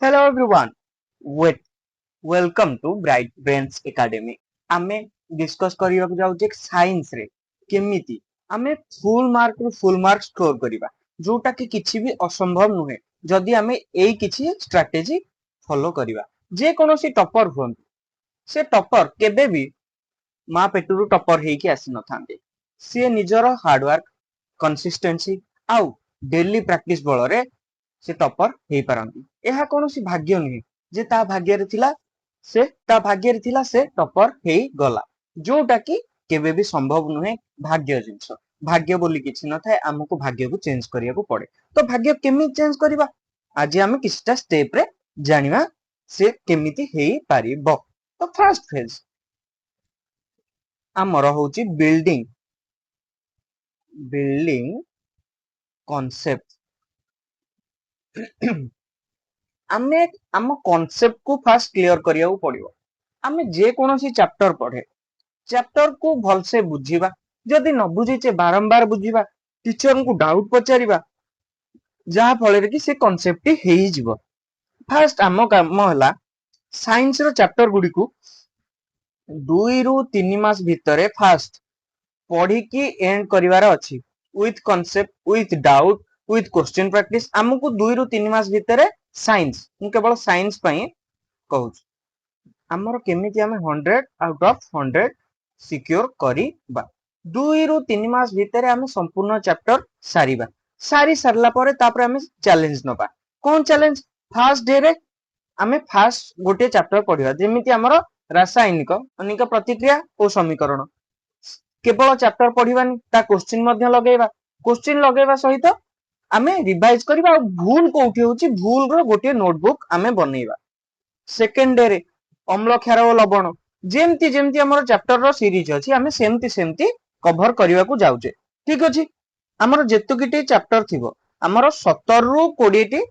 Hello everyone. Wait, welcome to Bright Brains Academy. आमे discuss करिବାକୁ जाउचे science रे केमिति आमे फुल मार्क स्कोर करिबा जोटा कि किछि भी असंभव नुहे जदि आमे एई किछि स्ट्रेटजी फॉलो करिबा जे कोनोसी टॉपर हुन से टॉपर केबे भी मा पेटुरु टॉपर हेकी आसी न थांते से निजर हार्ड वर्क कंसिस्टेंसी आउ डेली प्रैक्टिस बଳରେ से टॉपर हेई पारंती एहा कोनोसी भाग्य नुहे जे ता भाग्य रे थिला से टॉपर हेई गला जोटा कि केबे भी संभव नुहे भाग्य जिंस भाग्य बोली किछि न थाए हमको भाग्य को चेंज करिया को पड़े तो भाग्य केमि चेंज करिबा आज हम किछटा स्टेप रे जानिबा से केमिति हेई पारिबो तो फर्स्ट फेज आमर होची बिल्डिंग कॉन्सेप्ट आमे आम कॉन्सेप्ट को फास्ट क्लियर करिया पड़िबो आमे जे कोनोसी चैप्टर पढ़े चैप्टर को भल से बुझीबा जदि न बुझीचे बारंबार बुझीबा टीचर को डाउट पचारिबा जहा फल रे कि से कॉन्सेप्ट टी हेई जिवो फास्ट आम काम हला साइंस रो चैप्टर गुडी को 2 रु 3 मास भितरे फास्ट पढ़ी की एंड करिवार अछि with concept with doubt with question practice हमको 2 रु 3 मास भितरे साइंस मु केवल साइंस पई कहू हमर केमिति हमें 100 आउट ऑफ 100 सिक्योर करिबा 2 रु 3 मास भितरे हमें संपूर्ण चैप्टर सारी सरला परे तापर हमें चैलेंज नबा कोन चैलेंज फर्स्ट डे रे हमें फास्ट गोटे चैप्टर पढ़िबा जेमिति हमर रासायनिक अनिक प्रतिक्रिया और समीकरण केवल चैप्टर पढ़िबानी ता क्वेश्चन लगेबा सहित आमे रिवाइज करबा और भूल कोठी होची भूल रो गोटे नोटबुक आमे बनेइबा सेकंड डे रे अम्ल क्षार और लवण जेमती जेमती हमर चैप्टर रो सीरीज अछि आमे सेमती कवर करिवा को जाउचे ठीक अछि हमर जेतुकिटी चैप्टर थिबो हमर 17 रु 20 टी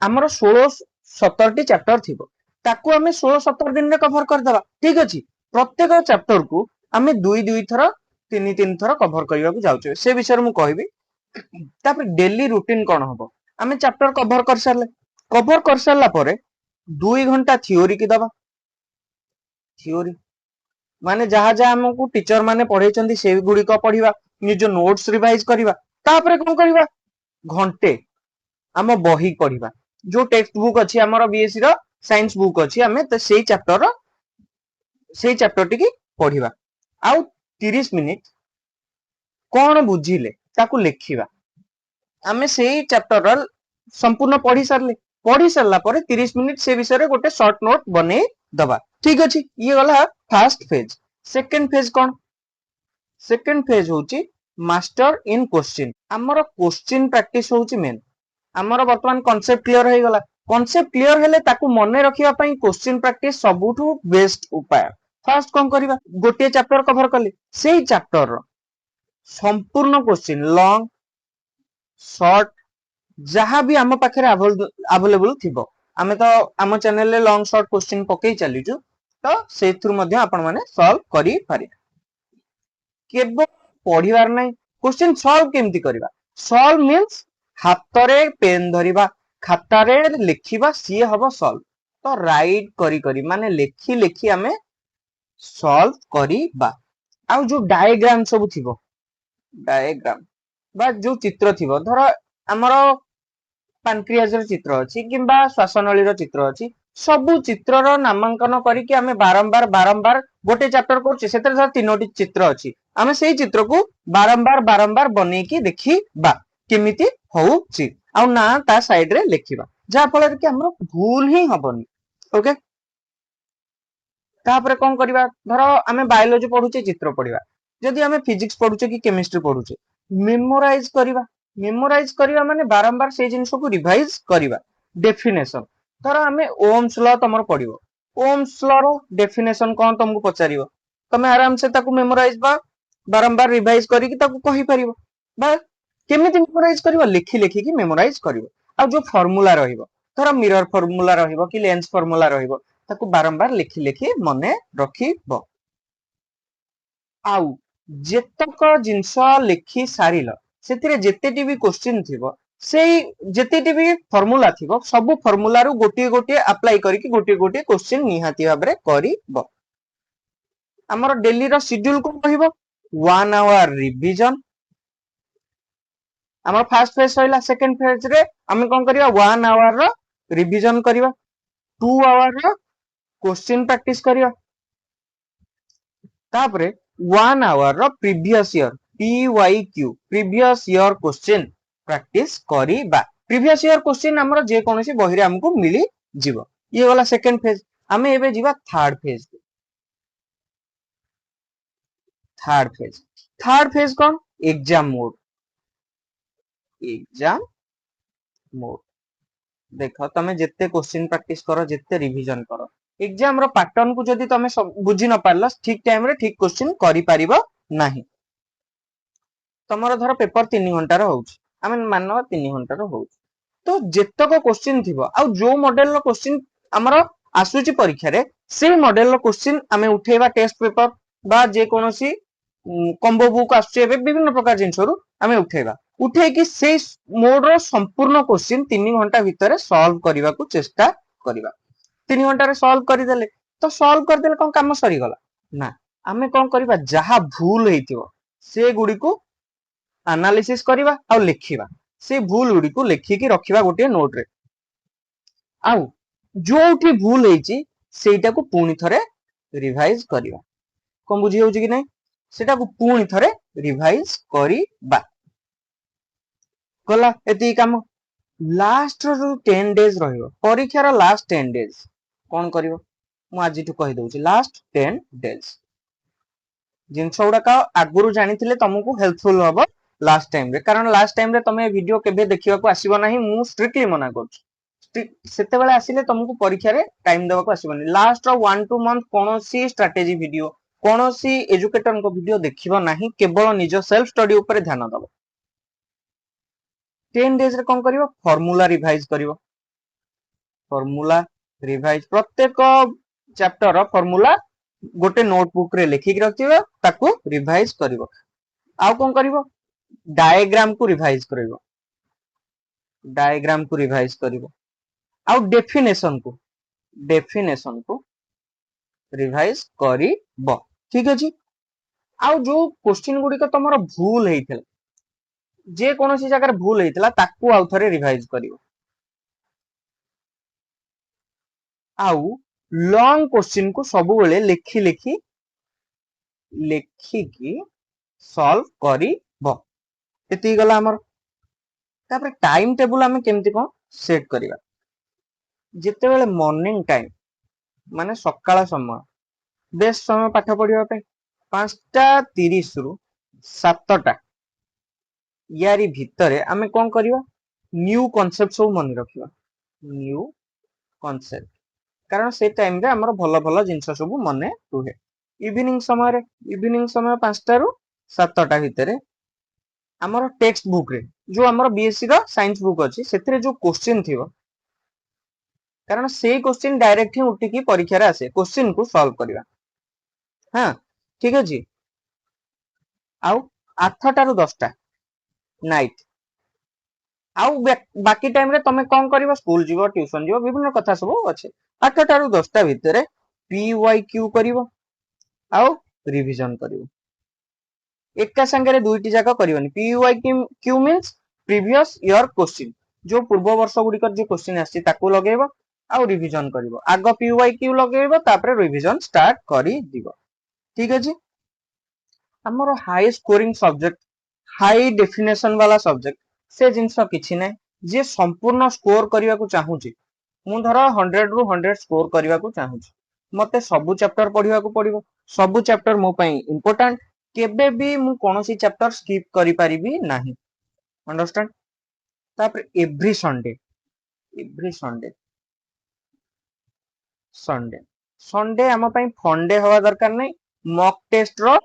हमर 16 17 टी चैप्टर थिबो ताकू आमे 16 17 दिन रे कवर कर देबा ठीक अछि प्रत्येक चैप्टर को आमे 2 थर 3 थर कवर करिवा को जाउचे से विषय मु कहबी तापर डेली रूटीन कोन हबो आमे चैप्टर कवर कर सारला परे 2 घंटा थ्योरी की दबा थ्योरी माने जहा जहा हमको टीचर माने पढ़ेचंदी से गुडी को पढ़िबा निज नोट्स रिवाइज करिबा तापर कोन करिबा घंटे हम बही पढ़िबा जो टेक्स्ट बुक अछि हमर बीएससी रो साइंस बुक अछि हमें तो सेही चैप्टर टी की पढ़िबा आउ 30 मिनिट कोन बुझिले ताकू लिखिबा हमें सेही चैप्टर रो संपूर्ण पढ़ी सारला परे 30 मिनिट से विषय रे गोटे शॉर्ट नोट बने दबा ठीक अछि ये गला फर्स्ट फेज सेकंड फेज कोन सेकंड फेज होची मास्टर इन क्वेश्चन हमर क्वेश्चन प्रैक्टिस होची मेन हमर वर्तमान कांसेप्ट क्लियर हे गला कांसेप्ट क्लियर हेले ताकू मने रखिबा पई क्वेश्चन प्रैक्टिस सबुठु बेस्ट उपाय फर्स्ट कोन करिबा गोटे चैप्टर कवर करले सेही चैप्टर रो संपूर्ण क्वेश्चन लॉन्ग शॉर्ट जहां भी हम पाखे अवेलेबल थिबो आमे तो आम चैनल रे लॉन्ग शॉर्ट क्वेश्चन पकई चलीजु तो से थ्रू मध्ये आपण माने सॉल्व करि पारे केबो पढिबार नै क्वेश्चन सॉल्व केमति करबा सॉल्व मींस हाथ रे पेन धरिबा खाता रे लिखिबा सी हबो सॉल्व तो राइट करी माने लेखि हमें सॉल्व करिबा आ जो डायग्राम सब थिबो डायग्राम बा जो चित्र थिबो धर हमर पानक्रियाज रो चित्र अछि किबा श्वासनली रो चित्र अछि सबु चित्र रो नामांकन करिके हमें बारंबार गोटे चैप्टर करछि सेतर धर तीनोटी चित्र अछि हमें सेही चित्र को बारंबार बनै की देखिबा केमिति होउछि आ ना ता साइड रे लिखिबा जा फल कि हमर भूल ही हबनी ओके तापर कोन करिबा धर हमें बायोलॉजी पढुचे चित्र पढिबा जदि हमें फिजिक्स पढुचे कि केमिस्ट्री पढुचे मेमोराइज करिबा माने बारंबार से जिंस को रिवाइज करिबा डेफिनेशन धर हमें ओम्स लॉ तमर पढिबो ओम्स लॉ रो डेफिनेशन कोन तुमको पचारिबो तमे आराम से ताकू मेमोराइज बा बारंबार रिवाइज करी कि ताकू कहि परिबो बा केमिति मेमोराइज करिबो लिखि कि मेमोराइज करिबो आ जो फार्मूला रहिबो धर मिरर फार्मूला रहिबो कि लेंस फार्मूला रहिबो ताकू बारंबार लिखि मने रखिबो आउ जेतक जिंस लिखि सारिल सेतिरे जेतेटी भी क्वेश्चन थिबो से जेतिटी भी फॉर्मूला थिबो सब फॉर्मूला रु गोटे गोटे अप्लाई करके गोटे गोटे क्वेश्चन निहाती भाबरे करिबो। हमर डेली रो शेड्यूल को कहबो 1 आवर रिवीजन। हमर फर्स्ट फेज सइला सेकंड फेज रे हम कोन करिया 1 आवर रो रिवीजन करिवा 2 आवर रो क्वेश्चन प्रैक्टिस करिया तापरे 1 आवर रो previous year PYQ previous year question practice करिबा। प्रीवियस ईयर क्वेश्चन हमर जे कोनोसी बही रे हमको मिली जीवो। ये वाला सेकंड फेज। हमें एबे जीवा थर्ड फेज। थर्ड फेज कौन एग्जाम मोड। एग्जाम मोड देख तमे जिते क्वेश्चन प्रैक्टिस करो जिते रिवीजन करो एग्जाम रो पैटर्न को जदी तमे बुझी न पारलो ठीक टाइम रे ठीक क्वेश्चन करि पारिबो नाही। तमरो धर पेपर 3 घंटा रो होउछ आमे माननो 3 घंटा रो होउछ तो जेतक क्वेश्चन थिबो आ जो मॉडल रो क्वेश्चन हमरो आसुची परीक्षा रे से मॉडल रो क्वेश्चन आमे उठेबा टेस्ट पेपर बा जे कोनोसी कॉम्बो बुक आछे विभिन्न प्रकार जिंसरु आमे उठेबा उठे कि से मोड रो संपूर्ण क्वेश्चन 3 घंटा भितर सॉल्व करबा को चेष्टा करबा। 3 घंटा रे सॉल्व कर देले तो सॉल्व कर देले कोन काम सरी गला ना आमे कोन करबा जहा भूल हेतिबो से गुडी को एनालिसिस करबा आ लिखिबा से भूल गुडी को लिखि कि रखिबा गोटे नोट रे आ जोठी भूल हेची सेटा को पूणी थरे रिवाइज करबा। कोन बुझी होउची कि नै सेटा को पूणी थरे रिवाइज करबा गला एती काम। लास्ट रो 10 डेज रहिबो परीक्षा रो लास्ट 10 डेज कोन करिवो मु आज ठु कहि दउची लास्ट 10 डेज जिनस गुडा का आगुरु जानिथिले तुमको हेल्पफुल हबो लास्ट टाइम रे कारण लास्ट टाइम रे तमे वीडियो केबे देखिबा को आसीबो नाही मु स्ट्रिक्टली मना करछु सेते बेले आसीले तुमको परीक्षा रे टाइम देबा को आसीबोनी लास्ट रो 1 2 मंथ कोनोसी स्ट्रेटजी वीडियो कोनोसी एजुकेटर को वीडियो देखिबो नाही केवल निज सेल्फ स्टडी ऊपर ध्यान दबो। 10 डेज रे कोन करिवो फार्मूला रिवाइज करिवो फार्मूला रिवाइज प्रत्येक चैप्टर रो फार्मूला गोटे नोटबुक रे लिखि कि रखिबो ताको रिवाइज करिवो। आ कोन करिवो डायग्राम को रिवाइज करिवो डायग्राम को रिवाइज करिवो आ डेफिनेशन को रिवाइज करिवो ठीक अछि। आ जो क्वेश्चन गुडी को तमरो भूल हेइथला जे कोनोसी जगह भूल हेइथला ताको आउ थरे रिवाइज करिवो आउ लॉन्ग क्वेश्चन को सब बेले लिखि लिखि लिखि सॉल्व करिवो एती गला हमर। तापर टाइम टेबल हमें केमती कोन सेट करिवा जेते बेले मॉर्निंग टाइम माने सकाळ समय बेस्ट समय पाठ पढिबा पे 5:30 रु 7टा यारी भितरे हमें कोन करिवा न्यू कांसेप्ट सब मन रखिबा न्यू कांसेप्ट कारण से टाइम रे हमर भलो भलो जिंस सब मने रुहे। इवनिंग समय 5टा रु 7टा भितरे हमर टेक्स्ट बुक रे जो हमर बीएससी रो साइंस बुक अछि सेथिरे जो क्वेश्चन थिबो कारण से क्वेश्चन डायरेक्ट ही उठी की परीक्षा रे आसे क्वेश्चन को सॉल्व करिवा हां ठीक अछि। आउ 8टा रु 10टा नाइट आउ बाकी टाइम रे तमे कोन करिवो स्कूल जीवो ट्यूशन जीवो विभिन्न कथा सब अछि 8टा रु 10टा भितरे PYQ करिवो आउ रिवीजन करिवो एका संगे दुईटी जाक करिवनी PYQ means previous year question जो पूर्व वर्ष गुडी कर जो क्वेश्चन आसी ताको लगेबो आउ रिवीजन करिवो आगो PYQ लगेबो तापरे रिवीजन स्टार्ट करि दिबो ठीक अछि। हमरो high scoring subject high definition वाला सब्जेक्ट से जिंस किछि नै जे संपूर्ण स्कोर करिया को चाहूची मु धर 100 रु 100 स्कोर करिया को चाहूची मते सब चैप्टर पढिया को पडिबो सब चैप्टर मो पई इंपोर्टेंट केबे भी मु कोनोसी चैप्टर स्किप करि परिबी नाही अंडरस्टैंड। तापर एवरी संडे हम पई फन डे हवा दरकार नै मॉक टेस्ट रो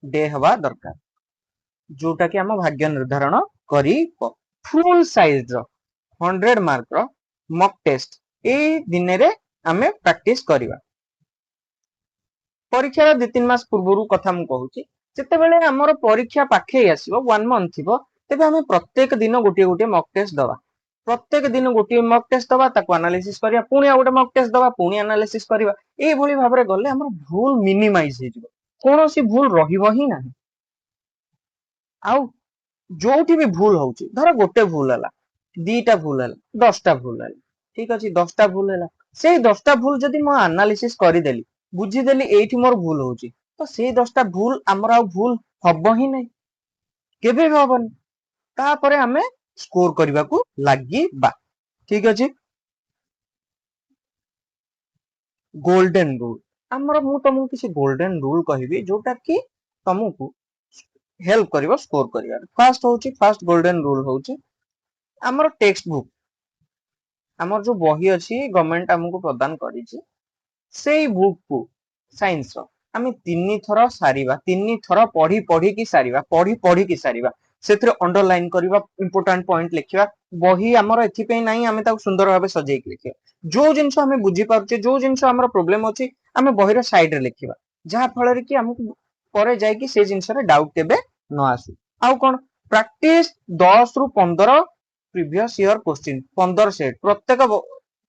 डे हवा दरकार जोटा कि हम भाग्य निर्धारण करी फुल साइज रो 100 मार्क रो मॉक टेस्ट ए दिन रे हमें प्रैक्टिस करिवा। परीक्षा 2-3 मास पूर्वरु कथा मु कहूची जेते बेले हमर परीक्षा पाखे आसीबो 1 मंथ थिबो तेबे आमे प्रत्येक दिन गोटे गोटे मॉक टेस्ट दवा प्रत्येक दिन गोटे मॉक टेस्ट दवा ताको एनालिसिस करिया पुणी आ गोटे मॉक टेस्ट दवा पुणी एनालिसिस करिवा ए भली भाबरे गले हमर भूल मिनिमाइज हे जिवो कोनोसी भूल रहिबो ही नाही आउ जोठी भी भूल होउची धर गोटे भूल हला दीटा भूल हला 10टा भूल हला ठीक अछि 10टा भूल हला सेई 10टा भूल जदी म एनालिसिस करि देली बुझी देली एठी मोर भूल होउची तो सेई 10टा भूल हमर आ भूल हबो ही नै केबे भी हबनी तापरे हमें स्कोर करने को लगी ठीक अच्छे गोल्डन रूल आमर मु तुमको किसी गोल्डन रूल कहबी जोटा कि तुमको हेल्प करिवो स्कोर करिवार फर्स्ट गोल्डन रूल होची आमर टेक्स्ट बुक आमर जो बही अछि गवर्नमेंट हमको प्रदान करिछि सेई बुक को साइंस रो आमे तीन थर सारिबा तीन थर पढ़ी पढ़ी की सारिबा पढ़ी पढ़ी की सारिबा सेथरे अंडरलाइन करिबा इंपोर्टेंट पॉइंट लिखिबा बही हमर एथि पे नाही आमे ता सुंदर भाबे सजेई के लिखिबा जो जिंस हमें बुझी पाउचे जो जिंस हमर प्रॉब्लम अछि आमे बही रो साइड रे लिखिबा जहा फल रे कि हमको परे जाय कि से जिंस रे डाउट केबे न आसु आउ कोन प्रैक्टिस 10 रु 15 प्रीवियस ईयर क्वेश्चन 15 सेट प्रत्येक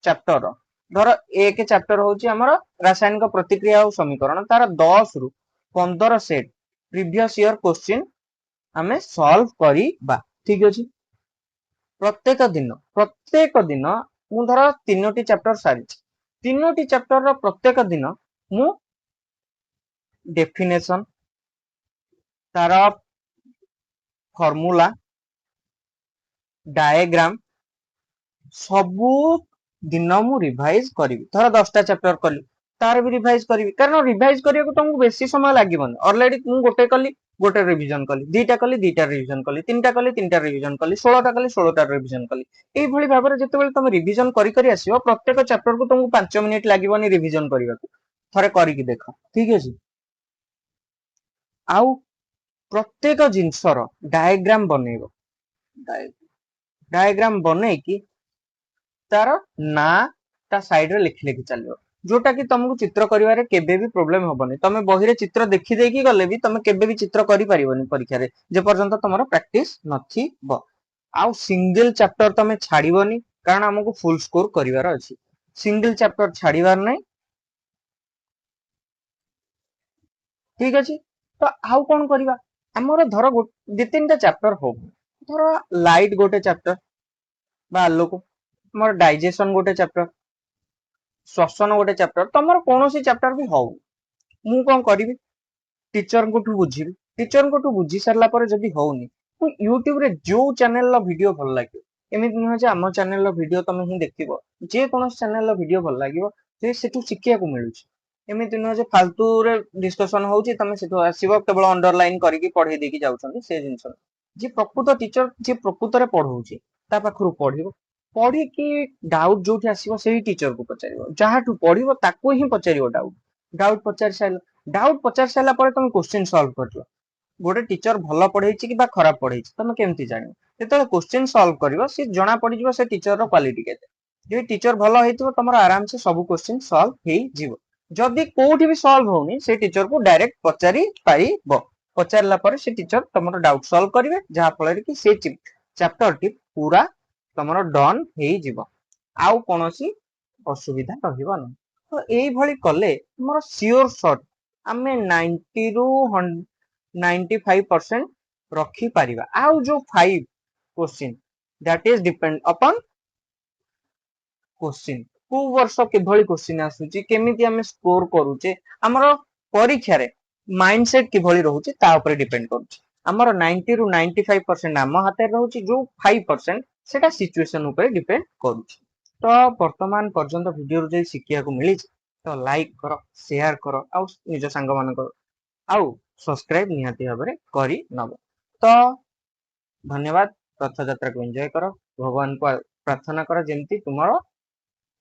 चैप्टर रो धर एक चैप्टर होची हमर रासायनिक प्रतिक्रिया और समीकरण तार 10 रु 15 सेट प्रीवियस ईयर क्वेश्चन हमें सॉल्व करिबा ठीक अछि प्रत्येक दिन मु धर तीनोटी चैप्टर सारी तीनोटी चैप्टर रो प्रत्येक दिन मु डेफिनेशन तार फार्मूला डायग्राम सबू दिन मु रिवाइज करी थोड़ा 10टा चैप्टर कली तार भी रिवाइज करी कारण रिवाइज करिया को तुमको बेसी समय लागिबन ऑलरेडी मु गोटे कली गोटे रिवीजन कली दीटा रिवीजन कली तीनटा रिवीजन कली 16टा कली 16टा रिवीजन कली एई भली भाबरे जते बेले तुम रिवीजन करी करी आसीबो प्रत्येक चैप्टर को तुमको 5 मिनिट लागिबनी रिवीजन करिवा को थरे करी की देखो ठीक अछि आउ प्रत्येक जिंसर डायग्राम बनेइबो डायग्राम बने की तार ना ता साइड रे लिखि लिखि चलियो जोटा कि तुमको चित्र करिवारे केबे भी प्रॉब्लम होबनी तमे बही रे चित्र देखि देकी गले भी तमे केबे भी चित्र करि परिबनी परीक्षा रे जे पर्यंत तमरो प्रैक्टिस नथी ब आउ सिंगल चैप्टर तमे छाड़ीबनी कारण हमको फुल स्कोर करिवार अछि सिंगल चैप्टर छाड़ीबार नै ठीक अछि तो आउ कोन करिवा हमरो धर दि तीनटा चैप्टर हो धर लाइट गोटे चैप्टर बा आलोक मोर डाइजेशन गोटे चैप्टर श्वसन गोटे चैप्टर तमर कोनोसी चैप्टर भी हो मु कोन करिवि टीचर को ठू बुझी टीचर को ठू बुझी सरला पर जदी होउनी तो YouTube रे जो चैनल ला वीडियो भल लागे एमिति न जे हम चैनल ला वीडियो तमे ही देखिबो जे कोनोस चैनल ला वीडियो भल लागिवो से सेटू शिखिया को मिलुची एमिति न जे फालतू रे डिस्कशन होउची तमे सेटू आसीबो केवल अंडरलाइन करिकि पढे देकी जाउछन से जिंस जे प्रकृत टीचर जे प्रकृत रे पढौची ता पाखरु पढिबो पढ़ी कि डाउट जो आसो से टीचर को पचार जहाँ पढ़ो ताको ही पचार डाउट डाउट पचार सारा डाउट पचार सारा तुम क्वेश्चन सॉल्व कर गोटे टीचर भल पढ़े कि खराब पढ़े तुम केमती जान जो क्वेश्चन सॉल्व कर सी जना पड़ से टीचर रो क्वालिटी के टीचर भल हो तुम आराम से सब क्वेश्चन सॉल्व हो जीव जदि कोठी भी सॉल्व होनी से टीचर को डायरेक्ट पचारि पारिबो पचारला पर से टीचर तुम डाउट सॉल्व करेंगे जहाँ फल कि से चैप्टर टी पूरा तुम डन हो जीव आउ कोनोसी असुविधा रहिबो न तो एई भली कले हमर सियोर शॉट आमे 90 रु 95% रखी पारिबा आउ जो 5 question that is depend upon question को वर्ष के भली क्वेश्चन आसुची केमिति हमें स्कोर करूचे हमर परीक्षा रे माइंडसेट के भली रहूची ता ऊपर डिपेंड करूची हमर 90 रु 95% आम हाथे रहूची जो 5% सेटा सिचुएशन ऊपर डिपेंड करूची तो वर्तमान पर्यंत वीडियो जे शिखिया को मिली तो लाइक करो शेयर करो आउ निज सांग मान करो आउ सब्सक्राइब निहाती भाबरे करी नब तो धन्यवाद रथ यात्रा को एंजॉय करो भगवान को प्रार्थना करो जेमती तुमरो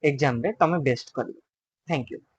एग्जाम रे तमे बेस्ट करियो थैंक यू।